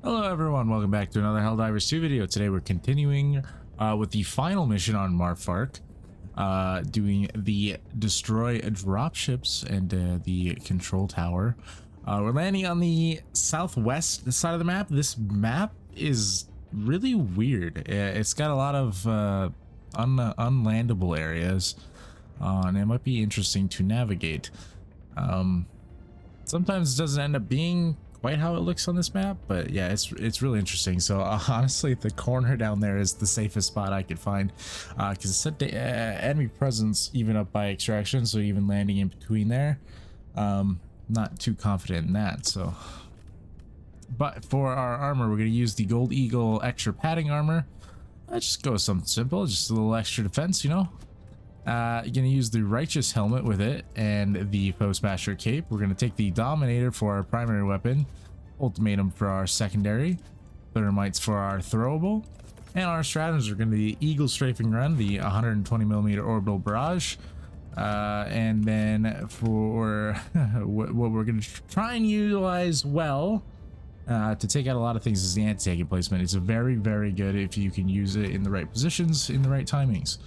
Hello everyone, welcome back to another Helldivers 2 video. Today we're continuing with the final mission on Marfark, doing the destroy dropships and the control tower. We're landing on the southwest side of the map. This map is really weird. It's got a lot of unlandable areas, and it might be interesting to navigate. Sometimes it doesn't end up being quite how it looks on this map, but yeah, it's really interesting. So honestly, the corner down there is the safest spot I could find, because it said enemy presence even up by extraction, so even landing in between there, not too confident in that. So, but for our armor, we're going to use the Gold Eagle extra padding armor. Let's just go with something simple, just a little extra defense, you know. You're gonna use the Righteous helmet with it and the Foe Smasher cape. We're gonna take the Dominator for our primary weapon, Ultimatum for our secondary, Thermites for our throwable, and our Stratagems are gonna be Eagle Strafing Run, the 120mm Orbital Barrage, and then for what we're gonna try and utilize well to take out a lot of things is the anti-tank emplacement. It's very, very good if you can use it in the right positions, in the right timings.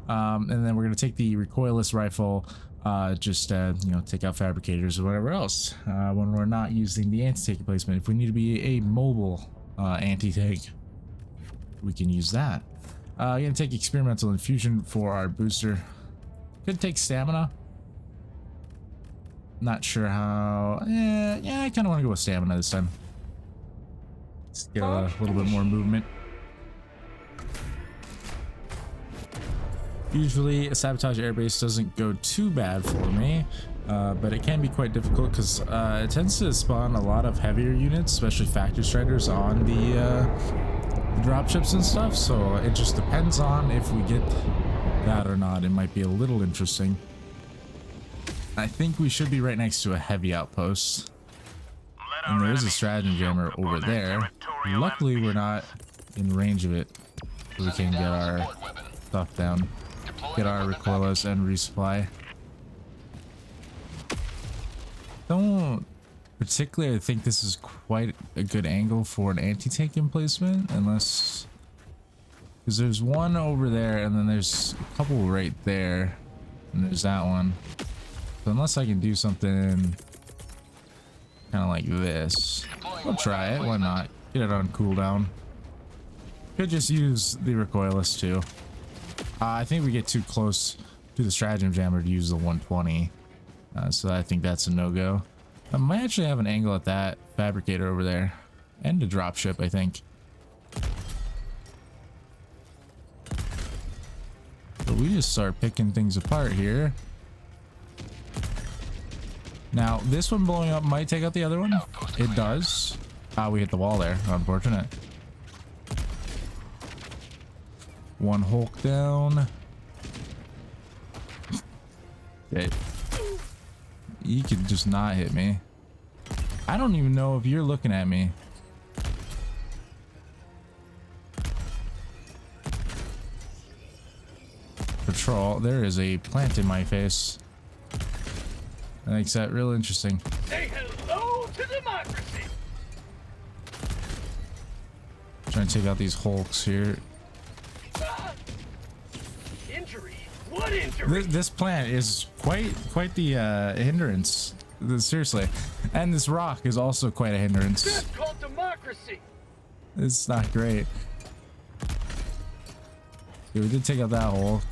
And then we're going to take the Recoilless Rifle, you know, take out fabricators or whatever else when we're not using the anti-tank emplacement. If we need to be a mobile anti-tank, we can use that. I'm going to take Experimental Infusion for our booster. Could take Stamina. Not sure how. Yeah, I kind of want to go with Stamina this time. Let's get a little bit more movement. Usually a sabotage airbase doesn't go too bad for me, but it can be quite difficult because it tends to spawn a lot of heavier units, especially factory striders, on the dropships and stuff. So it just depends on if we get that or not. It might be a little interesting. I think we should be right next to a heavy outpost, and there is a stratagem jammer over there. Luckily we're not in range of it, so we can get our stuff down. Get our recoilless and resupply. Don't particularly think this is quite a good angle for an anti-tank emplacement, unless, because there's one over there and then there's a couple right there, and there's that one. So unless I can do something kind of like this, we'll try it. Why not? Get it on cooldown. Could just use the recoilless too. I think we get too close to the stratagem jammer to use the 120, so I think that's a no-go. I might actually have an angle at that fabricator over there, and a dropship, I think. So we just start picking things apart here. Now this one blowing up might take out the other one. It does. We hit the wall there. Unfortunate. One Hulk down. Okay. You could just not hit me. I don't even know if you're looking at me. Patrol. There is a plant in my face. That makes that real interesting. Say hello to democracy. Trying to take out these Hulks here. What injury? This plant is quite the hindrance. Seriously, and this rock is also quite a hindrance. That's called democracy. It's not great. Okay, we did take out that Hulk.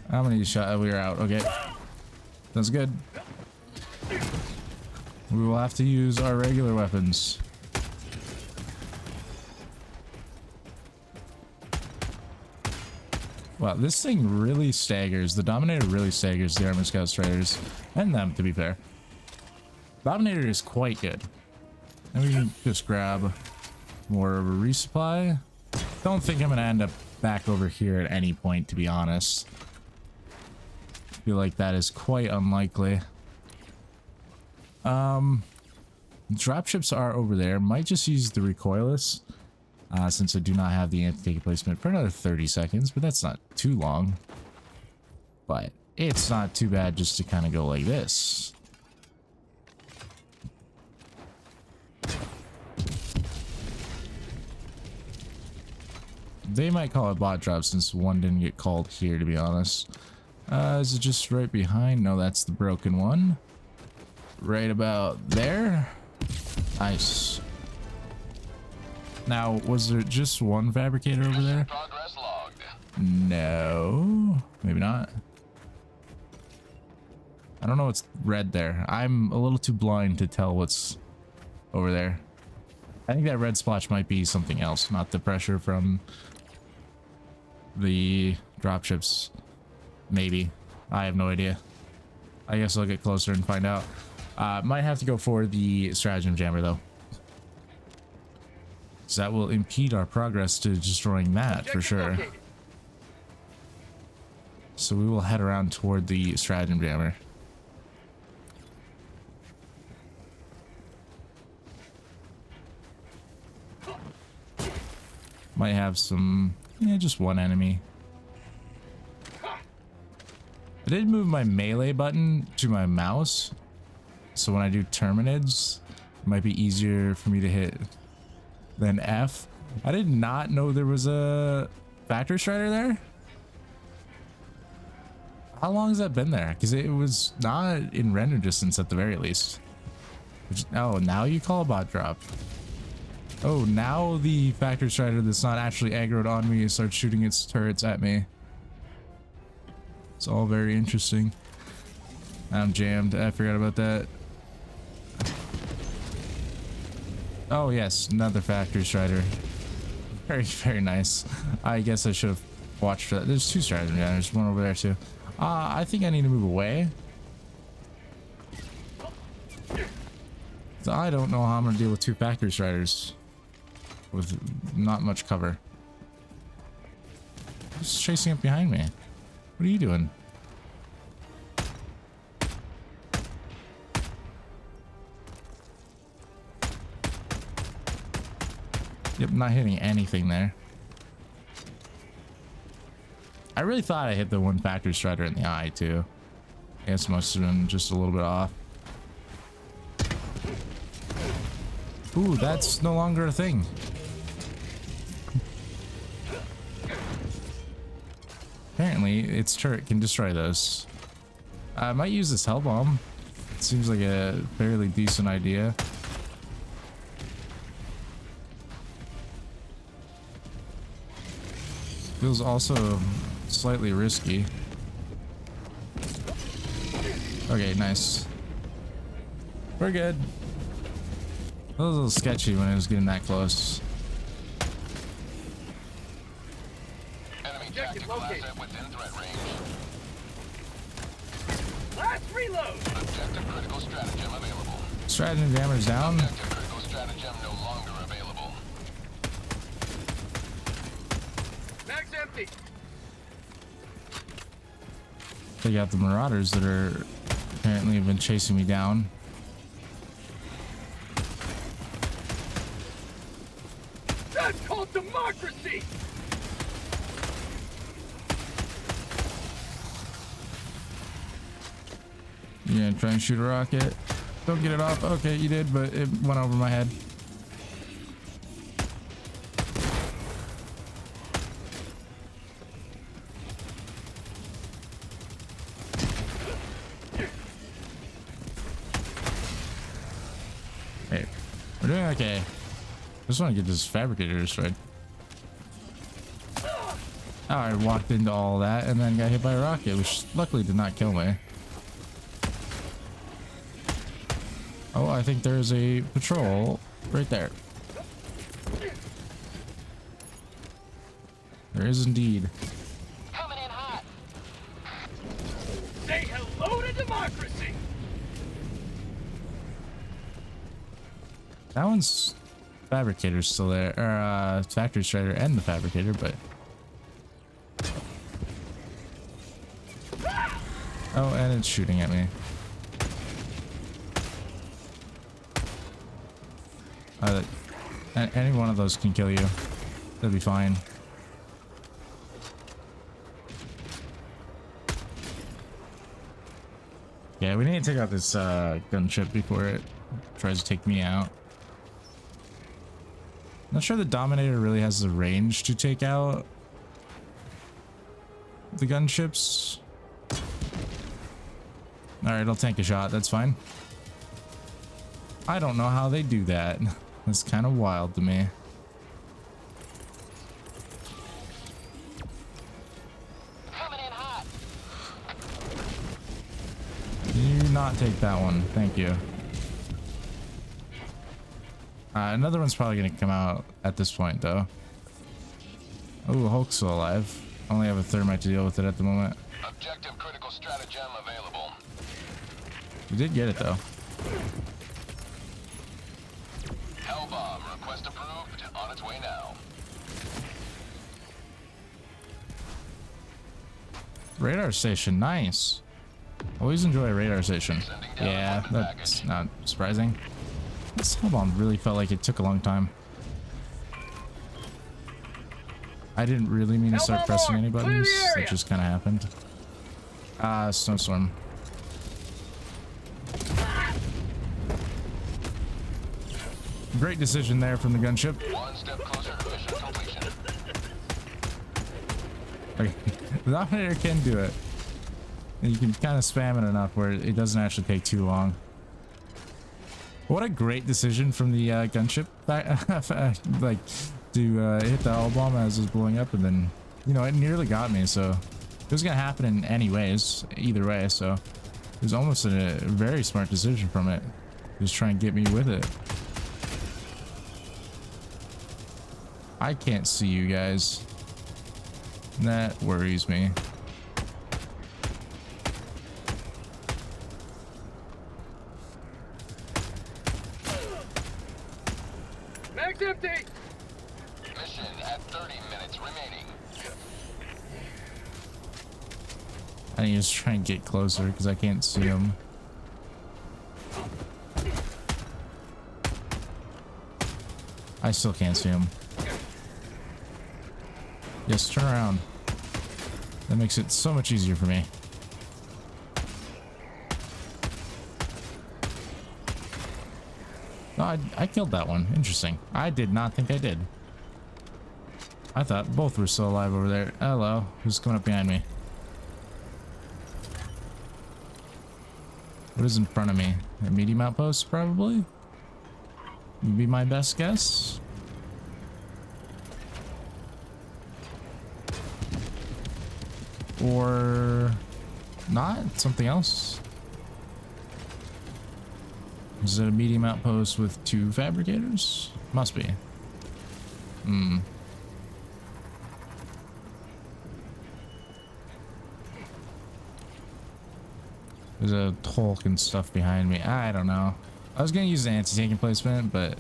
How many shots? We are out. Okay, that's good. We will have to use our regular weapons. Wow, this thing really staggers. The Dominator really staggers the Armored Scout Striders. And them, to be fair. Dominator is quite good. And we can just grab more of a resupply. Don't think I'm going to end up back over here at any point, to be honest. I feel like that is quite unlikely. Dropships are over there. Might just use the recoilless. Since I do not have the anti-tank placement for another 30 seconds, but that's not too long. But it's not too bad just to kind of go like this. They might call it bot drop since one didn't get called here, to be honest. Is it just right behind? No, that's the broken one. Right about there. Nice. Now, was there just one fabricator over there? Progress logged. No, maybe not. I don't know what's red there. I'm a little too blind to tell what's over there. I think that red splotch might be something else, not the pressure from the dropships. Maybe. I have no idea. I guess I'll get closer and find out. Might have to go for the stratagem jammer though. So that will impede our progress to destroying that for sure. So we will head around toward the stratagem jammer. Might have some, yeah, just one enemy. I did move my melee button to my mouse, so when I do terminids, it might be easier for me to hit than F. I did not know there was a factory strider there. How long has that been there? Because it was not in render distance at the very least. Oh, now you call a bot drop. Oh, now the factory strider that's not actually aggroed on me starts shooting its turrets at me. It's all very interesting. I'm jammed. I forgot about that. Oh yes, another factory strider. Very, very nice. I guess I should have watched for that. There's two striders. Yeah, there's one over there too. I think I need to move away. So I don't know how I'm gonna deal with two factory striders with not much cover. Who's chasing up behind me? What are you doing? Yep, not hitting anything there. I really thought I hit the one factory strider in the eye too. I guess must have been just a little bit off. Ooh, that's no longer a thing. Apparently, its turret can destroy those. I might use this hell bomb. It seems like a fairly decent idea. Feels also slightly risky. Okay, nice. We're good. That was a little sketchy when I was getting that close. Enemy tactical asset within threat range. Last reload. Objective critical stratagem available. Stratagem jammer's down. Objective critical stratagem no longer available. Mag's empty. Take out the marauders that are apparently have been chasing me down. That's called democracy. You gonna try and shoot a rocket? Don't get it off. Okay, you did, but it went over my head. Hey, we're doing okay. Just want to get this fabricator destroyed. Oh, I walked into all that and then got hit by a rocket, which luckily did not kill me. Oh, I think there's a patrol right there. There is indeed. Coming in hot. Say hello to democracy. That one's fabricator's still there, or factory strider and the fabricator, but oh, and it's shooting at me. Any one of those can kill you. That'll be fine. Yeah, we need to take out this gunship before it tries to take me out. Not sure the Dominator really has the range to take out the gunships. Alright, I'll tank a shot. That's fine. I don't know how they do that. That's kind of wild to me. Coming in hot. Do not take that one. Thank you. Another one's probably going to come out at this point, though. Oh, Hulk's still alive. I only have a Thermite to deal with it at the moment. Objective critical stratagem available. We did get it, though. Hellbomb request approved. On its way now. Radar station, nice. Always enjoy a radar station. Yeah, that's not surprising. This Hellbomb really felt like it took a long time. I didn't really mean to start pressing any buttons. It just kind of happened. Snowstorm. Great decision there from the gunship. One step closer to mission completion. Okay. The Dominator can do it. And you can kind of spam it enough where it doesn't actually take too long. What a great decision from the gunship, like to hit the L bomb as it was blowing up, and then, you know, it nearly got me. So it was gonna happen in anyways, either way. So it was almost a very smart decision from it. Just try and get me with it. I can't see you guys. That worries me. Mag's empty! Mission at 30 minutes remaining. I need to just try and get closer because I can't see him. I still can't see him. Yes, turn around. That makes it so much easier for me. No, I killed that one. Interesting. I did not think I did. I thought both were still alive over there. Hello. Who's coming up behind me? What is in front of me? A medium outpost, probably? Would be my best guess. Or not? Something else? Is it a medium outpost with 2 fabricators? Must be. Hmm. There's a Hulk and stuff behind me. I don't know. I was gonna use the anti-tank emplacement, but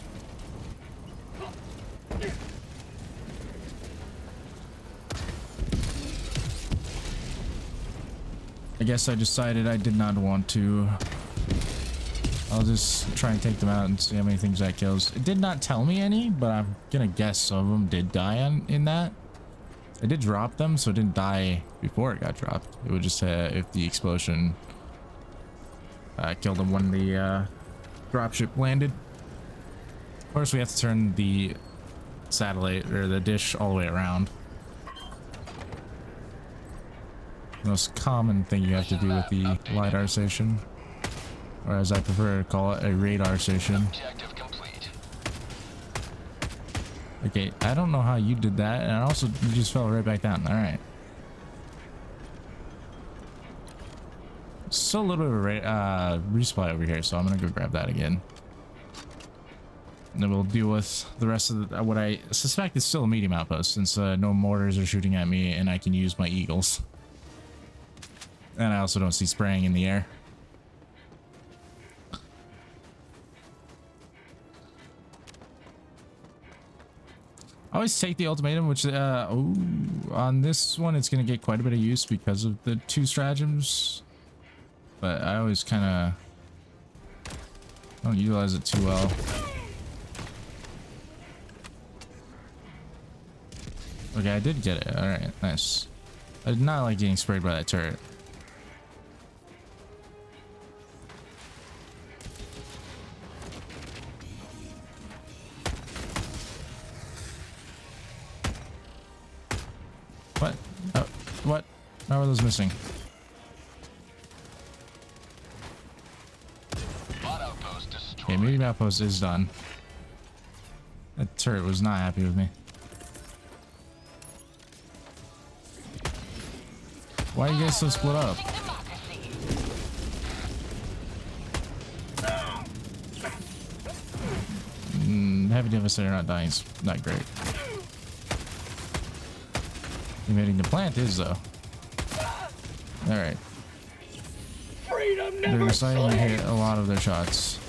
I guess I decided I did not want to. I'll just try and take them out and see how many things that kills. It did not tell me any, but I'm gonna guess some of them did die in that. I did drop them, so it didn't die before it got dropped. It would just if the explosion killed them when the dropship landed. Of course, we have to turn the satellite or the dish all the way around. Most common thing you have to do with the LiDAR station, or as I prefer to call it, a radar station. Objective complete. Okay, I don't know how you did that, and also you just fell right back down. All right. Still a little bit of a resupply over here, so I'm gonna go grab that again. And then we'll deal with the rest of what I suspect is still a medium outpost, since no mortars are shooting at me and I can use my eagles. And I also don't see spraying in the air. I always take the ultimatum, which on this one it's going to get quite a bit of use because of the 2 stratagems. But I always kind of don't utilize it too well. Okay, I did get it. All right, nice. I did not like getting sprayed by that turret. Oh, what? How are those missing? Outpost destroyed. Okay, medium outpost is done. That turret was not happy with me. Why are you guys so split up? Heavy Devastator not dying is not great. Invading the plant is though. Alright. They're deciding to hit a lot of their shots.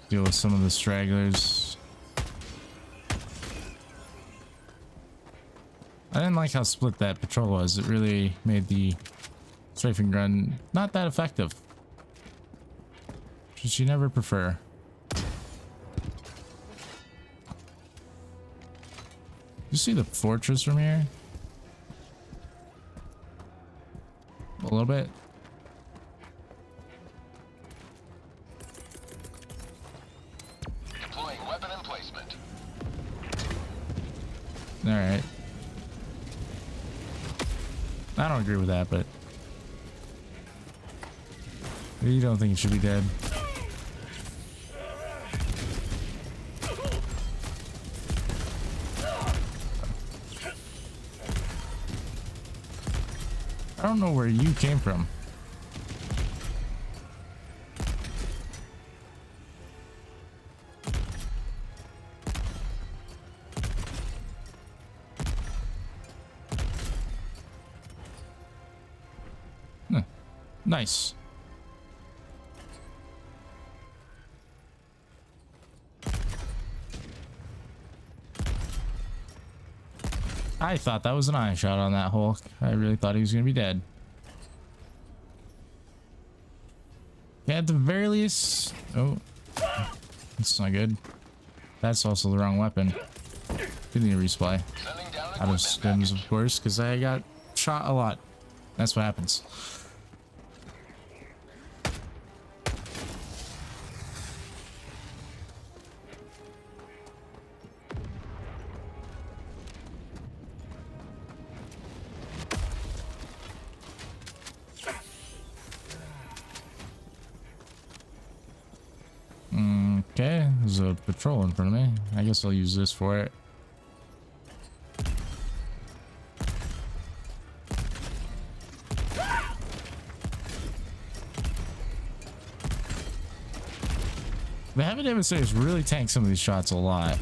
Deal with some of the stragglers. I didn't like how split that patrol was. It really made the strafing run not that effective. Should you never prefer? You see the fortress from here? A little bit. Deploying weapon emplacement. All right. I don't agree with that, but you don't think it should be dead. I don't know where you came from. Nice. I thought that was an eye shot on that Hulk. I really thought he was going to be dead. Yeah, at the very least... Oh. That's not good. That's also the wrong weapon. Didn't need a resupply. Out of stims, of course, because I got shot a lot. That's what happens. Okay, there's a patrol in front of me. I guess I'll use this for it. The Heavy Devastators really tank some of these shots a lot.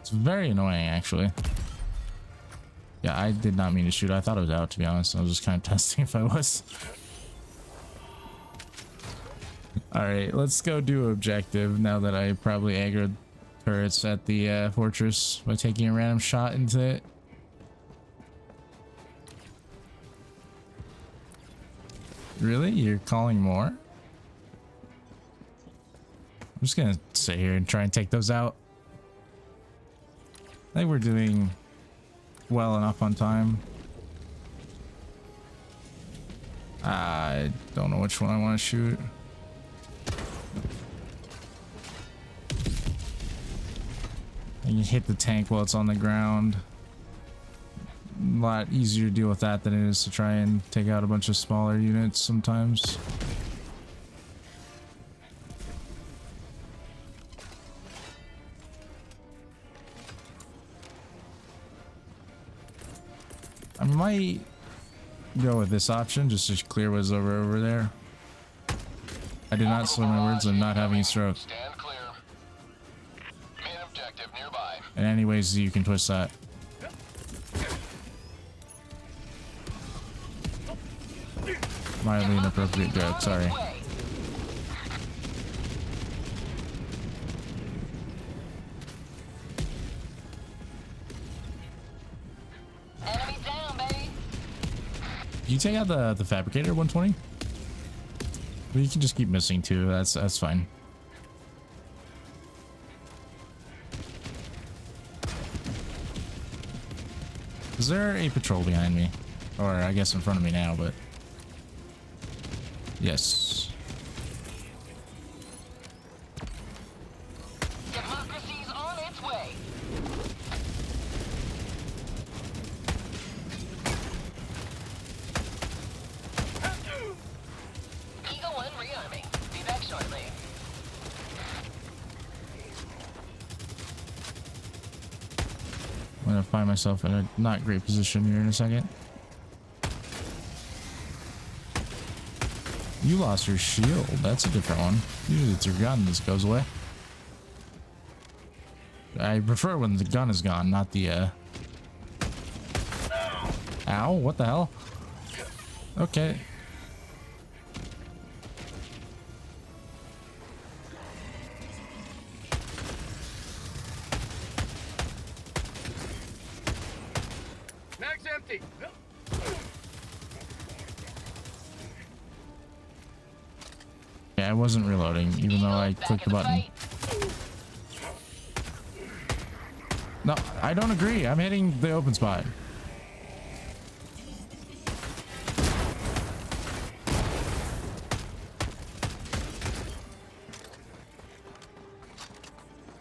It's very annoying, actually. Yeah, I did not mean to shoot. I thought it was out, to be honest. I was just kind of testing if I was. Alright, let's go do objective now that I probably aggroed turrets at the fortress by taking a random shot into it. Really? You're calling more? I'm just gonna sit here and try and take those out. I think we're doing well enough on time. I don't know which one I want to shoot. I can hit the tank while it's on the ground. A lot easier to deal with that than it is to try and take out a bunch of smaller units sometimes. I might go with this option just to clear what's over there. I did not slur my words. I'm not having a stroke. Stand clear. Main objective nearby. In any ways you can twist that. Mildly inappropriate joke, sorry. Enemy down, baby. Did you take out the fabricator 120? Well, you can just keep missing too. That's fine. Is there a patrol behind me? Or I guess in front of me now, but... Yes. Democracy's on its way. Eagle 1 rearming. Be back shortly. I'm gonna find myself in a not great position here in a second. You lost your shield. That's a different one. Usually it's your gun that goes away. I prefer when the gun is gone, not the Ow, what the hell? Okay. Mag's empty. Yeah, I wasn't reloading, even though I clicked the button. No, I don't agree. I'm hitting the open spot.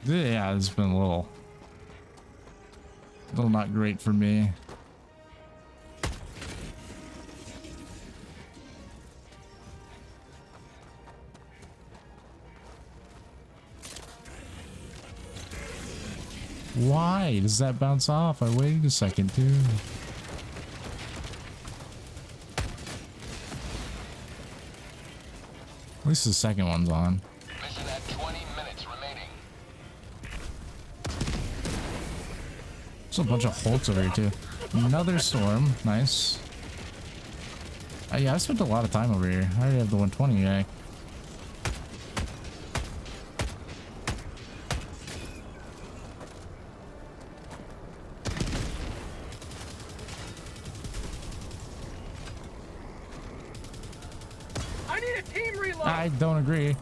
Yeah, it's been a little not great for me. Why does that bounce off? I waited a second too. At least the second one's on. Mission at 20 minutes remaining. There's a bunch of Hulks over here too. Another storm. Nice. Yeah, I spent a lot of time over here. I already have the 120 guy. I need a team reload. I don't agree.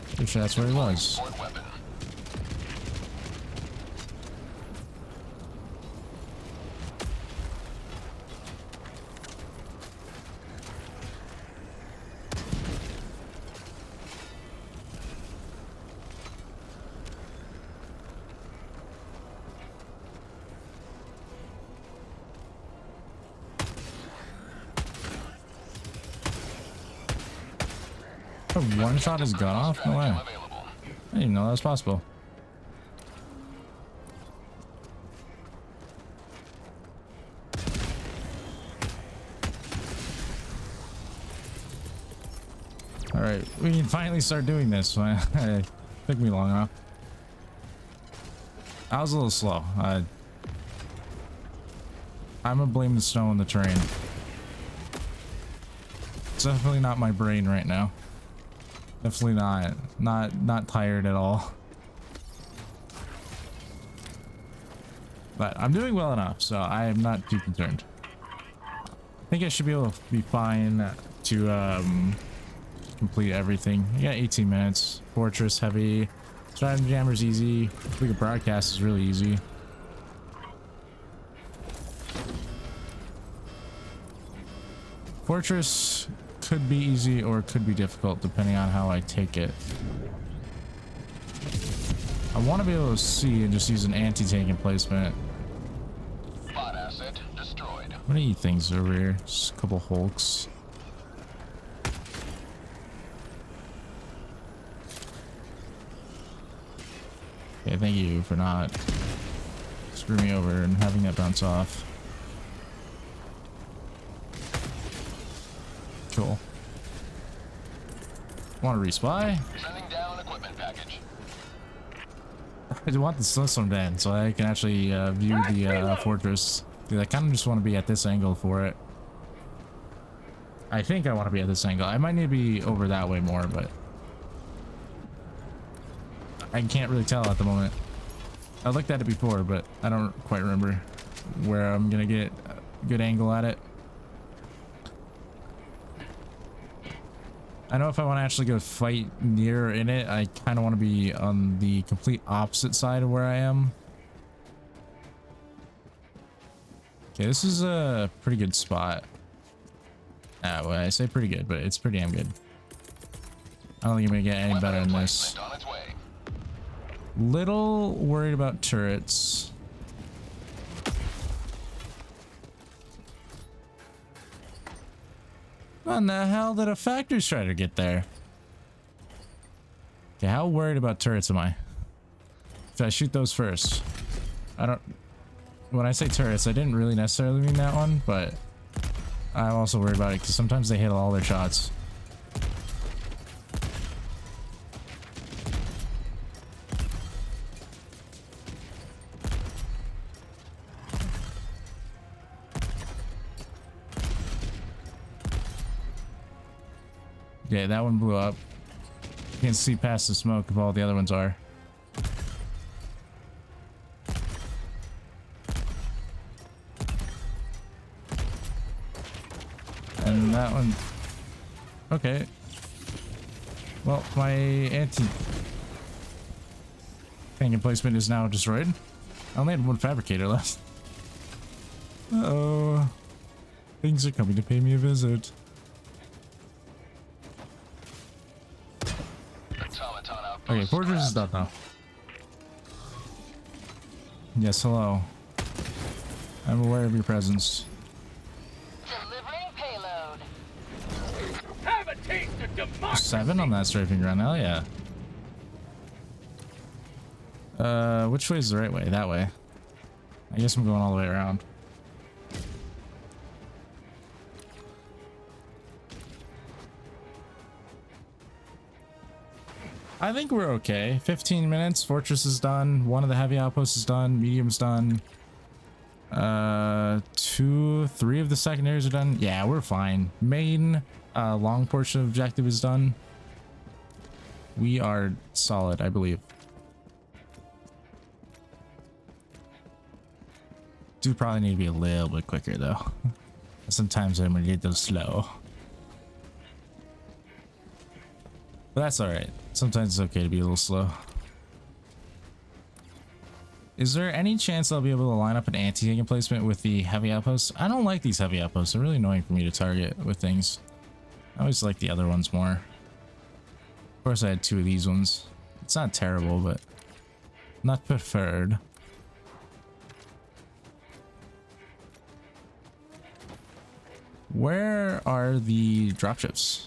Pretty sure that's where he was. Support weapon. A one shot his gun off? No way. I didn't even know that was possible. Alright, we can finally start doing this. It took me long enough. I was a little slow. I'm gonna blame the snow and the terrain. It's definitely not my brain right now. Definitely not tired at all. But I'm doing well enough, so I am not too concerned. I think I should be able to be fine to complete everything. You got 18 minutes. Fortress heavy. Stratagem jammer's easy. We can broadcast is really easy. Fortress could be easy or it could be difficult depending on how I take it. I want to be able to see and just use an anti-tank emplacement. Bot asset destroyed. What are you things over here? Just a couple Hulks. Okay, thank you for not screwing me over and having that bounce off. Cool. Want to resupply? Sending down equipment package. I want the snowstorm then, so I can actually view the fortress. Dude, I kind of just want to be at this angle for it. I think I want to be at this angle. I might need to be over that way more, but I can't really tell at the moment. I looked at it before, but I don't quite remember where I'm gonna get a good angle at it. I know if I want to actually go fight near in it, I kind of want to be on the complete opposite side of where I am. Okay, this is a pretty good spot. Well, I say pretty good, but it's pretty damn good. I don't think I'm gonna get any better than this. On its way. Little worried about turrets. What in the hell did a factory strider get there? Okay, how worried about turrets am I? Should I shoot those first? I don't... When I say turrets, I didn't really necessarily mean that one, but I'm also worried about it because sometimes they hit all their shots. Yeah, that one blew up. You can see past the smoke if all the other ones are. And that one... Okay. Well, my anti-tank emplacement is now destroyed. I only had one fabricator left. Uh-oh. Things are coming to pay me a visit. Okay, fortress is done now. Yes, hello. I'm aware of your presence. Delivering payload. Have a taste of democracy. 7 on that strafing run, hell yeah. Which way is the right way? That way. I guess I'm going all the way around. I think we're okay. 15 minutes. Fortress is done. One of the heavy outposts is done. Medium's done. 2, 3 of the secondaries are done. Yeah, we're fine. Main long portion of objective is done. We are solid, I believe. Do probably need to be a little bit quicker though. Sometimes I'm gonna get those slow. But that's alright. Sometimes it's okay to be a little slow. Is there any chance I'll be able to line up an anti-tank emplacement with the heavy outposts? I don't like these heavy outposts. They're really annoying for me to target with things. I always like the other ones more. Of course I had 2 of these ones. It's not terrible, but not preferred. Where are the dropships?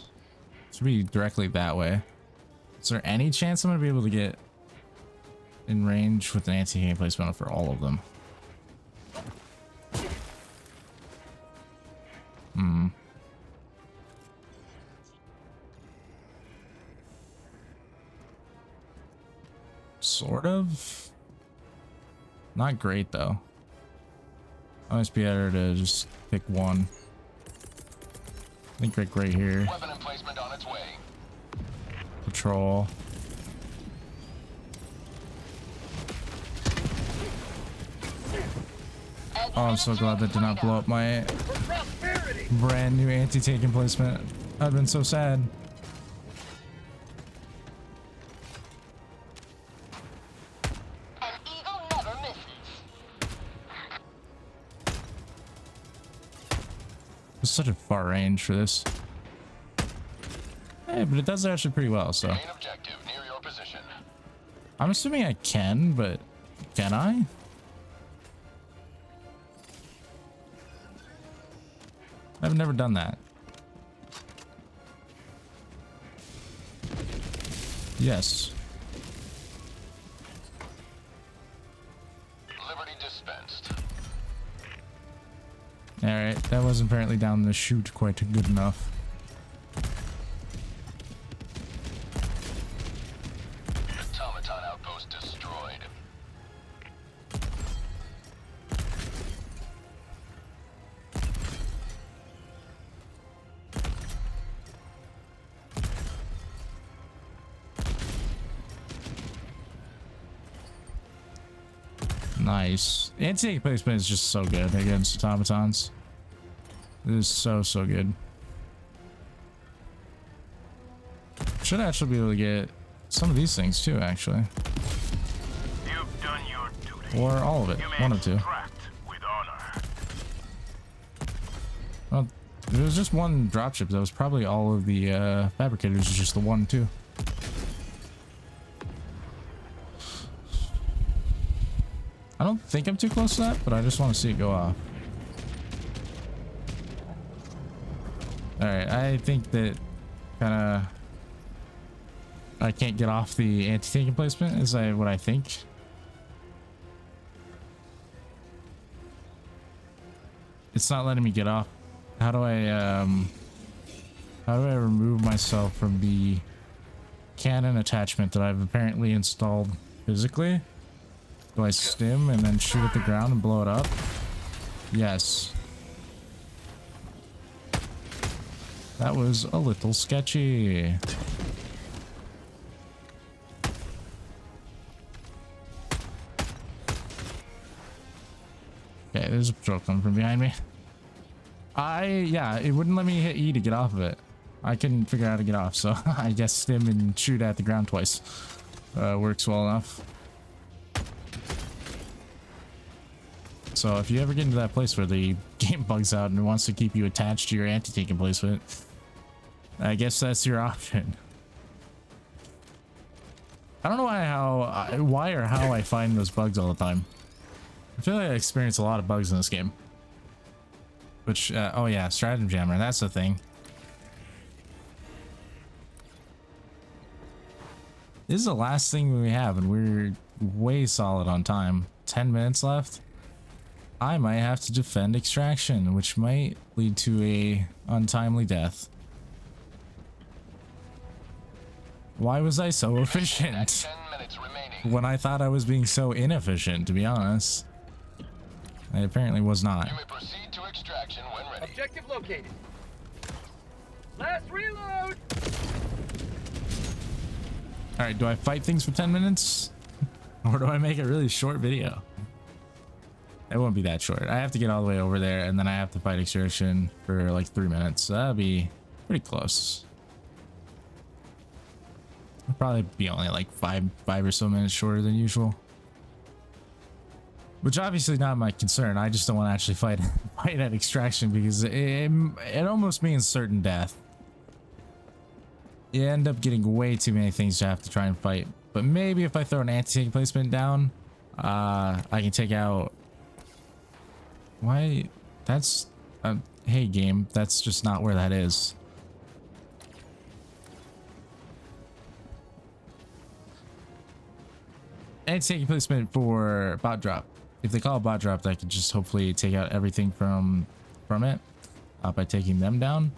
Should be directly that way. Is there any chance I'm gonna be able to get in range with an anti-tank emplacement for all of them? Sort of. Not great though. I must be better to just pick one. I think right here. Weapon emplacement on its way. Patrol. Oh, I'm so glad that did not blow up my Prosperity. brand new anti-tank emplacement. I've been so sad. An eagle never misses. It's such a far range for this. Hey, but it does actually pretty well, so. Main objective near your position. I'm assuming I can, but can I? I've never done that. Yes. Liberty dispensed. Alright, that wasn't apparently down the chute quite good enough. Automaton outpost destroyed. Nice. Anti-tank placement is just so good against automatons. It is so good. Should actually be able to get some of these things too, actually. You've done your duty. Or all of it. One of 2. With honor. If it was just one dropship, that was probably all of the fabricators, is just the one too. I don't think I'm too close to that, but I just want to see it go off. Alright, I think that kind of I can't get off the anti-tank emplacement is what I think. It's not letting me get off. How do I remove myself from the cannon attachment that I've apparently installed physically? Do I stim and then shoot at the ground and blow it up? Yes. That was a little sketchy. Okay, there's a patrol coming from behind me. Yeah, it wouldn't let me hit E to get off of it. I couldn't figure out how to get off, so I guess stim and shoot at the ground twice. Works well enough. So if you ever get into that place where the game bugs out and it wants to keep you attached to your anti-tank emplacement, I guess that's your option. I don't know why or how I find those bugs all the time. I feel like I experience a lot of bugs in this game. Which, oh yeah, Stratagem Jammer, that's the thing. This is the last thing we have, and we're way solid on time. 10 minutes left. I might have to defend extraction, which might lead to a untimely death. Why was I so efficient? 10 minutes remaining. When I thought I was being so inefficient, to be honest. I apparently was not. You may proceed to extraction when ready. Objective located. Last reload. Alright, do I fight things for 10 minutes? Or do I make a really short video? It won't be that short. I have to get all the way over there, and then I have to fight extraction for like 3 minutes. So that'll be pretty close. It'll probably be only like five or so minutes shorter than usual. Which obviously not my concern. I just don't want to actually fight at extraction because it almost means certain death. You end up getting way too many things to have to try and fight. But maybe if I throw an anti-tank placement down, I can take out... Why? That's... hey game, that's just not where that is. Anti-tank placement for bot drop. If they call a bot drop, I could just hopefully take out everything from it by taking them down.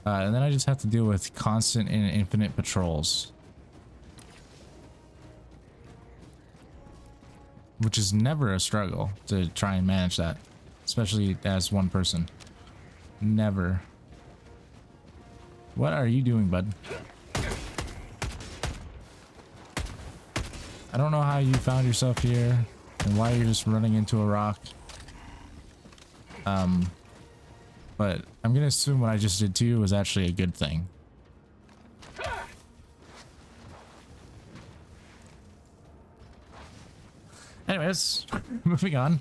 And then I just have to deal with constant and infinite patrols. Which is never a struggle to try and manage that. Especially as one person. Never. What are you doing, bud? I don't know how you found yourself here and why you're just running into a rock. But I'm gonna assume what I just did to you was actually a good thing. Anyways, moving on.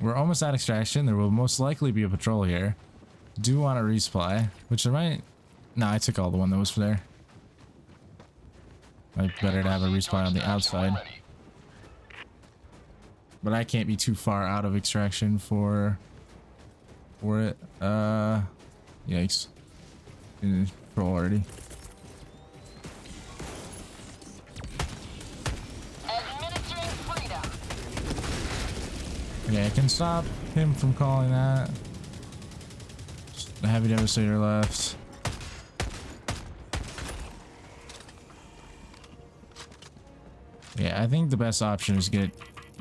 We're almost at extraction. There will most likely be a patrol here. Do want a resupply, which I might... No, I took all the one that was there. Might be better to have a resupply on the outside. But I can't be too far out of extraction for it. Yikes. In patrol already. Administering freedom. Okay, I can stop him from calling that. The heavy devastator left. Yeah, I think the best option is get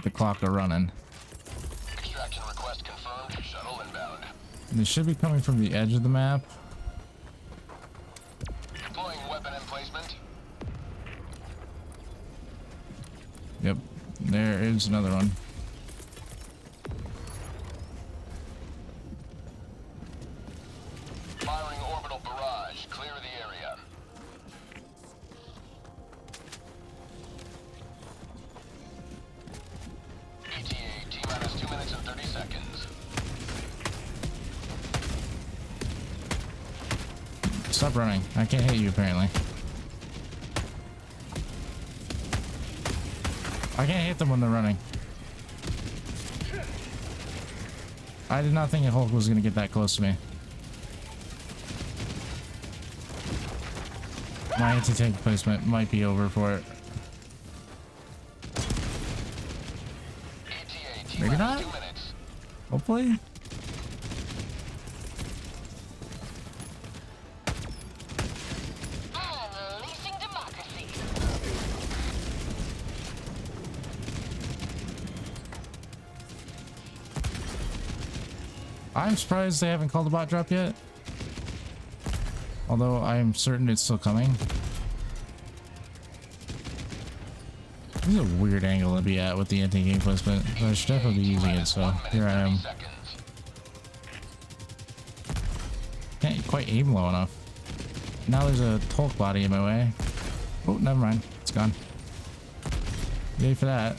the clock running. Extraction request confirmed. Shuttle inbound. And they should be coming from the edge of the map. Deploying weapon emplacement. Yep, there is another one. Firing orbital barrage. Clear the area. seconds. Stop running. I can't hit you apparently. I can't hit them when they're running. I did not think a Hulk was going to get that close to me. My anti-tank placement might be over for it. Maybe not. Hopefully. Unleashing democracy. I'm surprised they haven't called a bot drop yet. Although I'm certain it's still coming. This is a weird angle to be at with the anti-game placement. But I should definitely be using it, so here I am. Can't quite aim low enough. Now there's a Hulk body in my way. Oh, never mind. It's gone. Yay for that.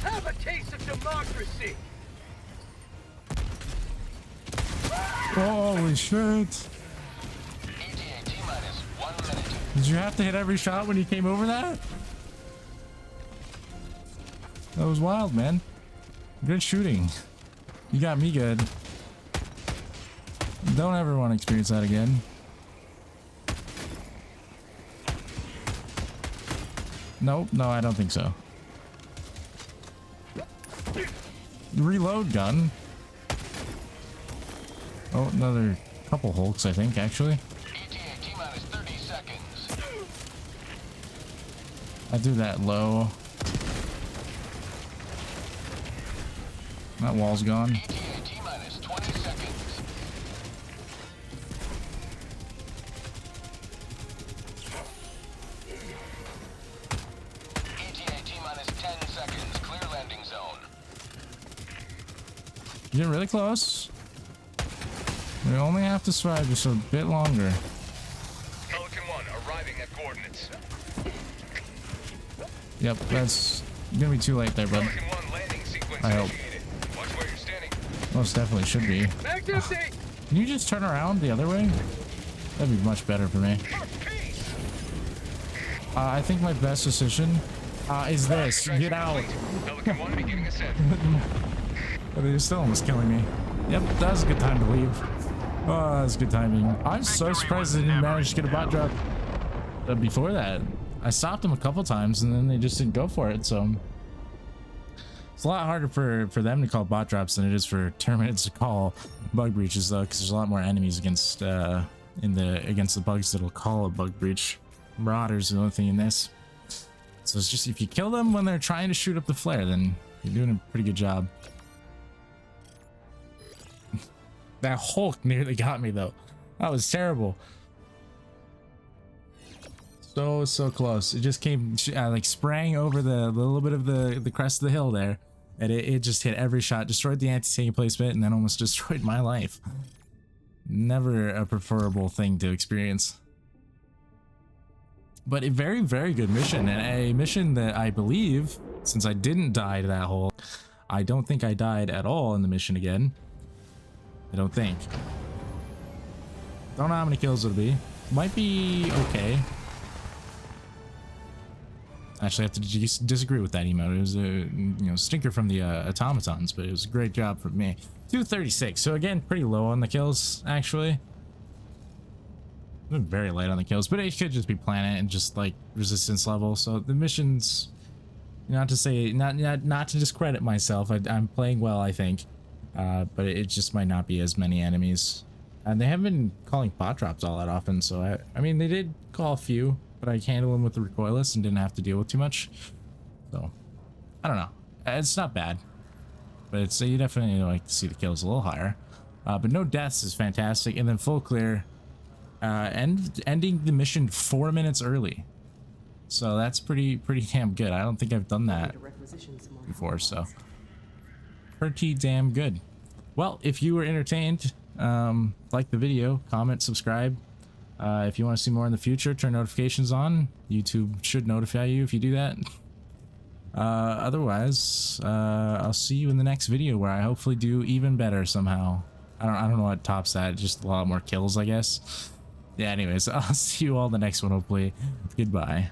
Have a taste of democracy. Holy shit. Did you have to hit every shot when you came over that? That was wild, man. Good shooting. You got me good. Don't ever want to experience that again. Nope, no, I don't think so. Reload gun. Oh, another couple Hulks, I think, actually. I do that low. That wall's gone. You're really close. We only have to survive just a bit longer. Pelican 1 arriving at coordinates. Yep, that's gonna be too late there, bud. Pelican 1 landing sequence I hope. initiated. Watch where you're standing. Most definitely should be. Back empty. Can you just turn around the other way? That'd be much better for me. I think my best decision is this. Get out. Pelican 1 beginning ascent. They're still almost killing me. Yep, that was a good time to leave. Oh, that was good timing. I'm so surprised they didn't manage to get a bot drop before that. I stopped them a couple times and then they just didn't go for it, so it's a lot harder for them to call bot drops than it is for Terminids to call bug breaches, though, because there's a lot more enemies against against the bugs that'll call a bug breach. Marauders are the only thing in this, so it's just if you kill them when they're trying to shoot up the flare, then you're doing a pretty good job. That Hulk nearly got me, though. That was terrible. So close. It just came like sprang over the little bit of the crest of the hill there, and it just hit every shot, destroyed the anti-tank placement, and then almost destroyed my life. Never a preferable thing to experience, but a very, very good mission, and a mission that I believe, since I didn't die to that hole, I don't think I died at all in the mission again. I don't think. Don't know how many kills it'll be. Might be okay. Actually, I have to disagree with that emote. It was a stinker from the Automatons, but it was a great job from me. 236. So again, pretty low on the kills, actually. Very light on the kills, but it could just be planet and just like resistance level. So the missions, not to say, not to discredit myself. I'm playing well, I think. But it just might not be as many enemies, and they haven't been calling bot drops all that often, so I mean they did call a few, but I handled them with the recoilless and didn't have to deal with too much, so I don't know. It's not bad, but it's you definitely like to see the kills a little higher, but no deaths is fantastic, and then full clear, ending the mission 4 minutes early, so that's pretty damn good. I don't think I've done that before, so pretty damn good. Well, if you were entertained, like the video, comment, subscribe, If you want to see more in the future, turn notifications on. YouTube should notify you if you do that. Otherwise, I'll see you in the next video where I hopefully do even better somehow. I don't know what tops that, just a lot more kills, I guess. Yeah, anyways, I'll see you all in the next one, hopefully. Goodbye.